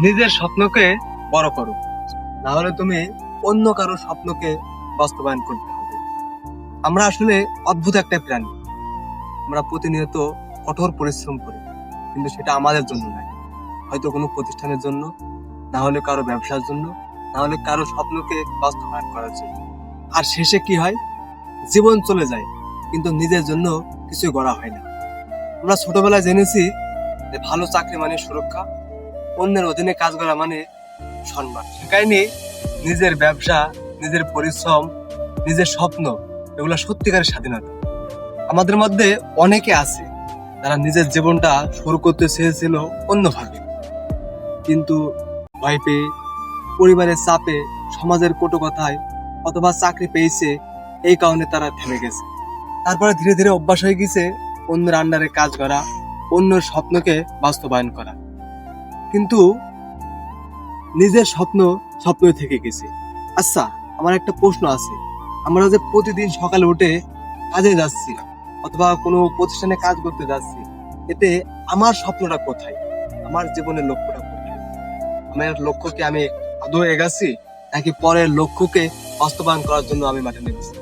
নিজের স্বপ্নকে বড় করো, না হলে তুমি অন্য কারো স্বপ্নকে বাস্তবায়ন করতে হবে। আমরা আসলে অদ্ভুত একটা প্রাণী। আমরা প্রতিনিয়ত কঠোর পরিশ্রম করি, কিন্তু সেটা আমাদের জন্য নয়, হয়তো কোনো প্রতিষ্ঠানের জন্য, না হলে কারো ব্যবসার জন্য, না হলে কারো স্বপ্নকে বাস্তবায়ন করার জন্য। আর শেষে কি হয়? জীবন চলে যায়, কিন্তু নিজের জন্য কিছু গড়া হয় না। আমরা ছোটবেলায় জেনেছি যে ভালো চাকরি মানে সুরক্ষা, অন্যের অধীনে কাজ করা মানে সম্মান। শেখায়নি নিজের ব্যবসা, নিজের পরিশ্রম, নিজের স্বপ্ন, এগুলো সত্যিকারের স্বাধীনতা। আমাদের মধ্যে অনেকে আছে যারা নিজের জীবনটা শুরু করতে চেয়েছিল অন্যভাবে, কিন্তু ভয় পেয়ে, পরিবারের চাপে, সমাজের কটু কথায় অথবা চাকরি পেয়েছে, এই কারণে তারা থেমে গেছে। তারপরে ধীরে ধীরে অভ্যাস হয়ে গেছে অন্যের আন্ডারে কাজ করা, অন্যের স্বপ্নকে বাস্তবায়ন করা, কিন্তু নিজের স্বপ্ন স্বপ্নই থেকে গেছে। আচ্ছা, আমার একটা প্রশ্ন আছে। আমরা যে প্রতিদিন সকালে উঠে কাজে যাচ্ছি অথবা কোনো প্রতিষ্ঠানে কাজ করতে যাচ্ছি, এতে আমার স্বপ্নটা কোথায়? আমার জীবনের লক্ষ্যটা কোথায়? আমার লক্ষ্যকে আমি আদৌ এগাচ্ছি, নাকি পরের লক্ষ্যকে বাস্তবায়ন করার জন্য আমি মাঠে নেমেছি?